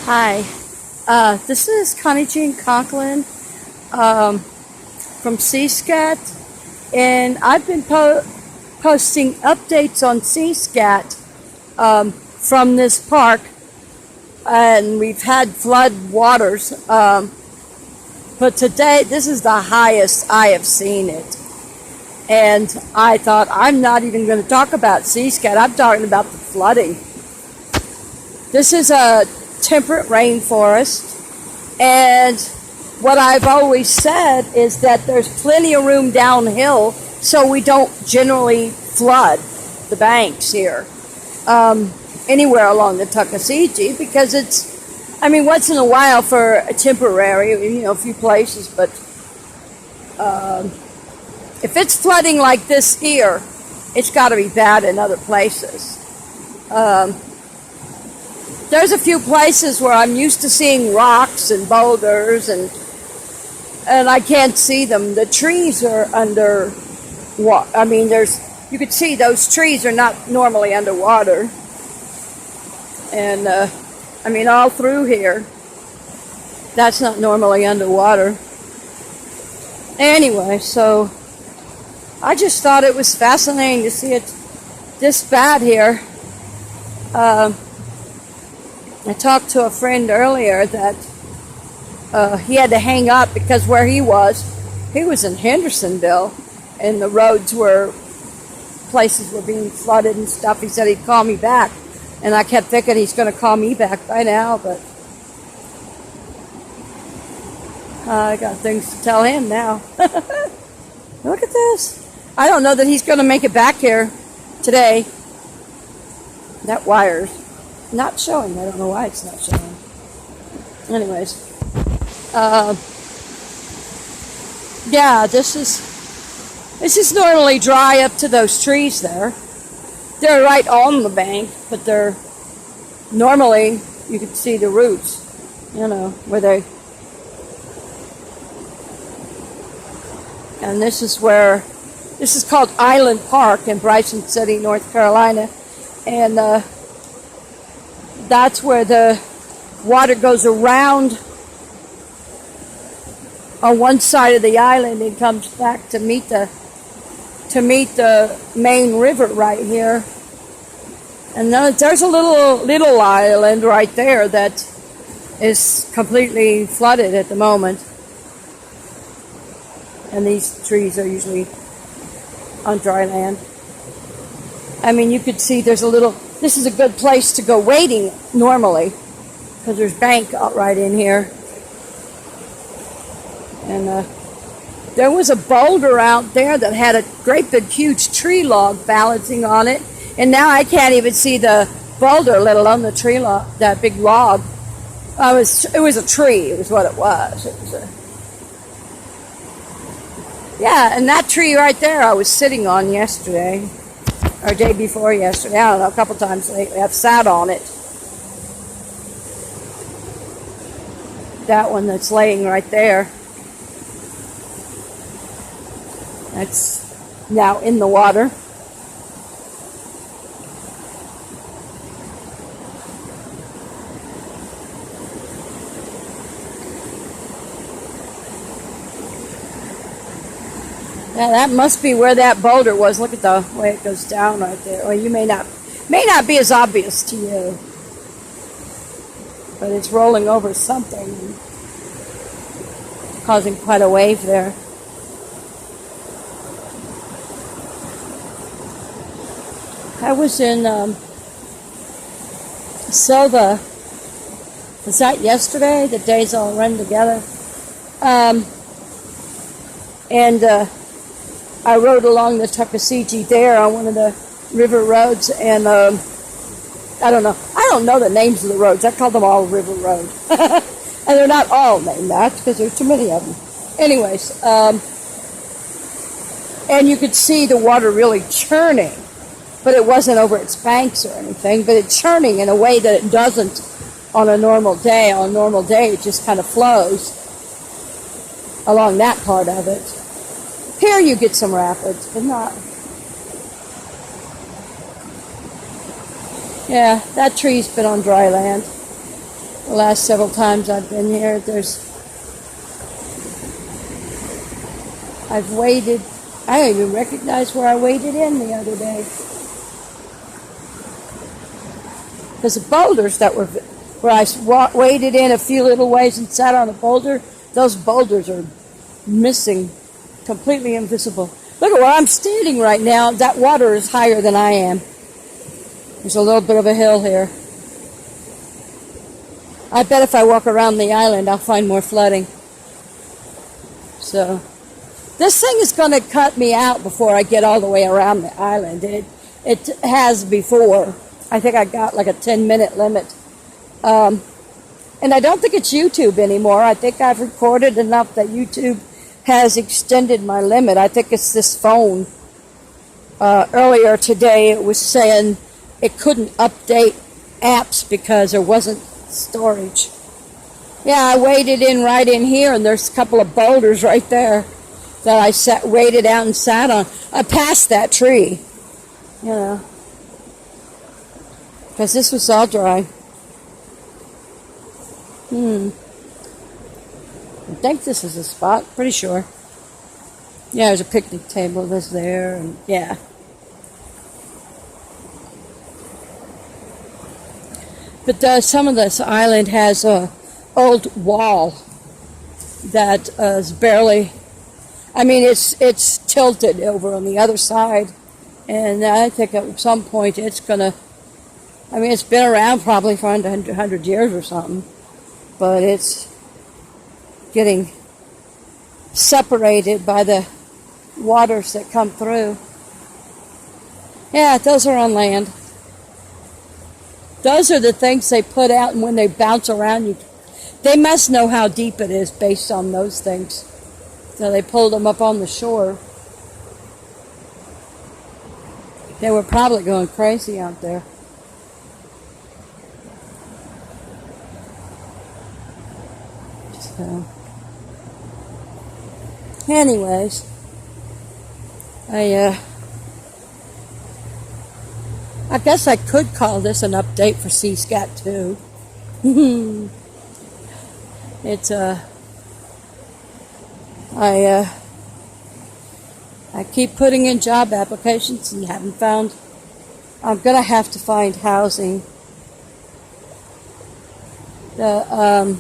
Hi, this is Connie Jean Conklin from CSCAT, and I've been posting updates on CSCAT from this park, and we've had flood waters, but today this is the highest I have seen it. And I thought, I'm not even going to talk about CSCAT, I'm talking about the flooding. This is a temperate rainforest, and what I've always said is that there's plenty of room downhill so we don't generally flood the banks here anywhere along the Tuckasegee, because once in a while for a temporary, a few places, but if it's flooding like this here, it's got to be bad in other places. There's a few places where I'm used to seeing rocks and boulders, and I can't see them. The trees are under water. You could see those trees are not normally underwater. And all through here, that's not normally underwater. Anyway, so I just thought it was fascinating to see it this bad here. I talked to a friend earlier that he had to hang up because where he was in Hendersonville, and the places were being flooded and stuff. He said he'd call me back, and I kept thinking he's going to call me back by now, but I got things to tell him now. Look at this. I don't know that he's going to make it back here today. That wire's not showing. I don't know why it's not showing. Anyways, this is normally dry up to those trees there. They're right on the bank, but they're normally, you can see the roots, where they. And this is called Island Park in Bryson City, North Carolina, and that's where the water goes around on one side of the island and comes back to meet the main river right here. And then there's a little island right there that is completely flooded at the moment. And these trees are usually on dry land. You could see this is a good place to go wading normally, because there's bank out right in here. And there was a boulder out there that had a great big huge tree log balancing on it, and now I can't even see the boulder, let alone the tree log, that big log. It was a tree, it was what it was. And that tree right there I was sitting on yesterday, or day before yesterday. I don't know, a couple times lately I've sat on it. That one that's laying right there, that's now in the water. Now that must be where that boulder was. Look at the way it goes down right there. Well, you may not be as obvious to you, but it's rolling over something, causing quite a wave there. I was in Silva. Was that yesterday? The days all run together. I rode along the Tuckasegee there on one of the river roads, and I don't know the names of the roads. I call them all river road. And they're not all named that because there's too many of them. Anyways, and you could see the water really churning, but it wasn't over its banks or anything, but it's churning in a way that it doesn't on a normal day. On a normal day, it just kind of flows along that part of it. Here you get some rapids, but not. Yeah, that tree's been on dry land. the last several times I've been here. I've waded. I don't even recognize where I waded in the other day. Because the boulders that were where I waded in a few little ways and sat on a boulder, those boulders are missing, completely invisible. Look at where I'm standing right now. That water is higher than I am. There's a little bit of a hill here. I bet if I walk around the island, I'll find more flooding. So, this thing is going to cut me out before I get all the way around the island. It has before. I think I got like a 10-minute limit. And I don't think it's YouTube anymore. I think I've recorded enough that YouTube has extended my limit. I think it's this phone. Earlier today it was saying it couldn't update apps because there wasn't storage. Yeah, I waded in right in here, and there's a couple of boulders right there that I waded out and sat on. I passed that tree, you know, because this was all dry. I think this is the spot. Pretty sure. Yeah, there's a picnic table that's there, and yeah. But some of this island has a old wall that is barely. I mean, it's tilted over on the other side, and I think at some point it's gonna. I mean, it's been around probably for 100 years or something, but it's getting separated by the waters that come through. Yeah, those are on land. Those are the things they put out, and when they bounce around, they must know how deep it is based on those things. So they pulled them up on the shore. They were probably going crazy out there. So, anyways, I guess I could call this an update for CSCAT too. It's I keep putting in job applications and haven't found. I'm gonna have to find housing. The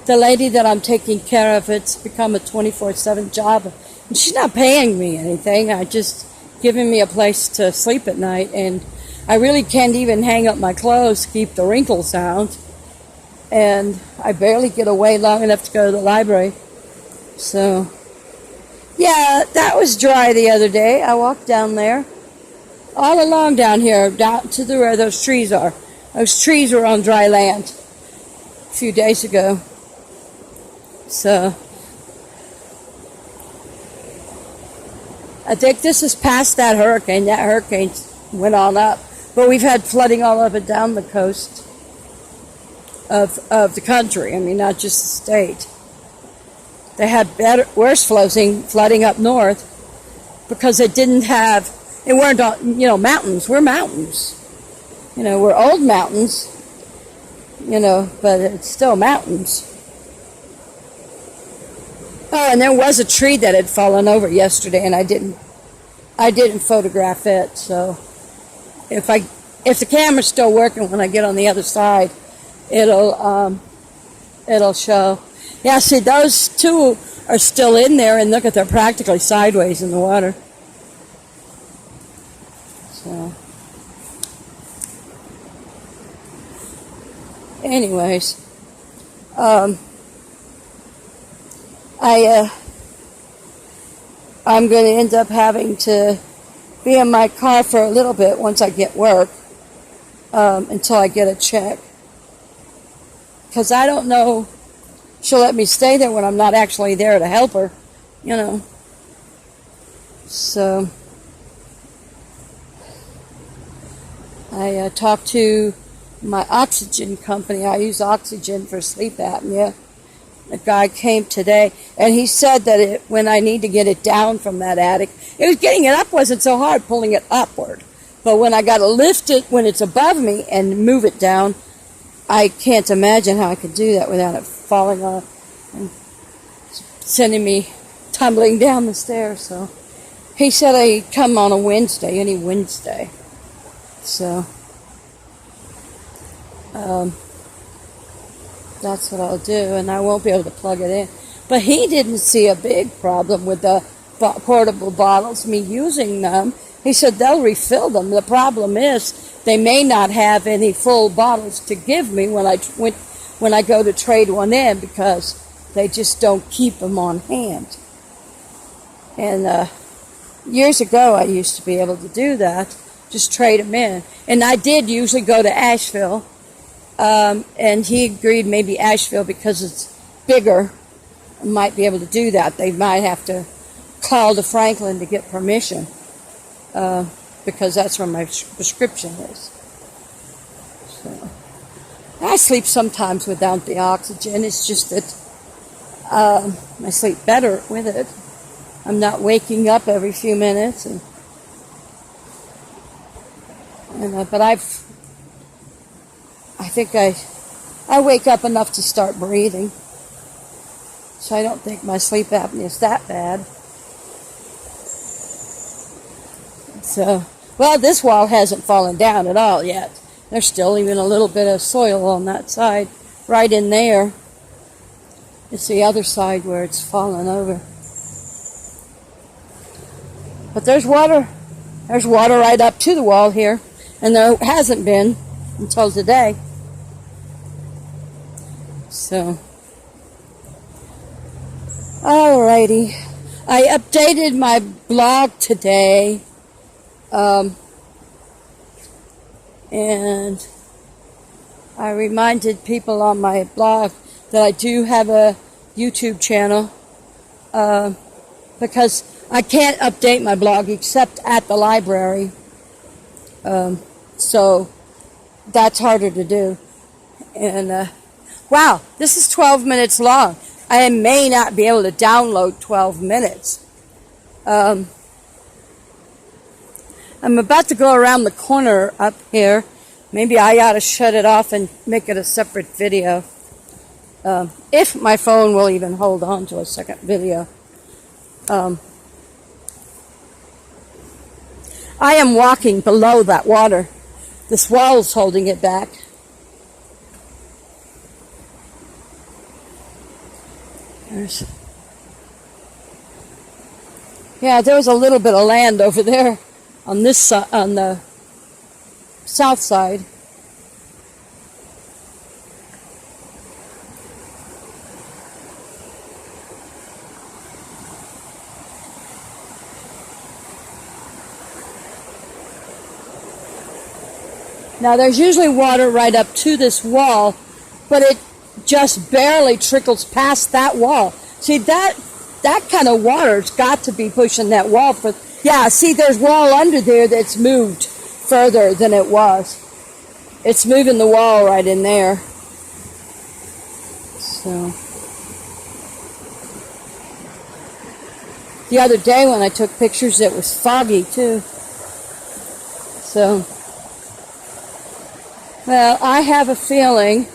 lady that I'm taking care of, it's become a 24/7 job, and she's not paying me anything. I just giving me a place to sleep at night, and I really can't even hang up my clothes to keep the wrinkles out, and I barely get away long enough to go to the library. So yeah, that was dry the other day. I walked down there, all along down here, down to where those trees are. Those trees were on dry land a few days ago. So I think this is past that hurricane. That hurricane went on up. But we've had flooding all up and down the coast of the country. I mean, not just the state. They had worse flooding up north because it weren't all, mountains. We're mountains. We're old mountains, but it's still mountains. Oh, and there was a tree that had fallen over yesterday, and I didn't photograph it. So if the camera's still working when I get on the other side, it'll show. Yeah, see, those two are still in there, and look at, they're practically sideways in the water. So, anyways, I'm going to end up having to be in my car for a little bit once I get work, until I get a check. Because I don't know, she'll let me stay there when I'm not actually there to help her, So, I talked to my oxygen company. I use oxygen for sleep apnea. The guy came today, and he said that when I need to get it down from that attic, getting it up wasn't so hard, pulling it upward. But when I got to lift it when it's above me and move it down, I can't imagine how I could do that without it falling off and sending me tumbling down the stairs. So he said I'd come on a Wednesday, any Wednesday. So that's what I'll do, and I won't be able to plug it in. But he didn't see a big problem with the portable bottles, me using them. He said they'll refill them. The problem is they may not have any full bottles to give me when I go to trade one in, because they just don't keep them on hand. And years ago I used to be able to do that, just trade them in. And I did usually go to Asheville, and he agreed maybe Asheville, because it's bigger, might be able to do that. They might have to call to Franklin to get permission, because that's where my prescription is. So I sleep sometimes without the oxygen. It's just that I sleep better with it. I'm not waking up every few minutes, but I think I wake up enough to start breathing. So I don't think my sleep apnea is that bad. So, well, this wall hasn't fallen down at all yet. There's still even a little bit of soil on that side, right in there. It's the other side where it's fallen over. But there's water. There's water right up to the wall here, and there hasn't been until today. So, alrighty. I updated my blog today, and I reminded people on my blog that I do have a YouTube channel, because I can't update my blog except at the library, so that's harder to do. And wow, this is 12 minutes long. I may not be able to download 12 minutes. I'm about to go around the corner up here. Maybe I ought to shut it off and make it a separate video, if my phone will even hold on to a second video. I am walking below that water. This wall's holding it back. There was a little bit of land over there on this side, on the south side. Now there's usually water right up to this wall, but it just barely trickles past that wall. See, that kind of water's got to be pushing that wall for. Yeah, see, there's wall under there that's moved further than it was. It's moving the wall right in there. So the other day when I took pictures, it was foggy too. So, well, I have a feeling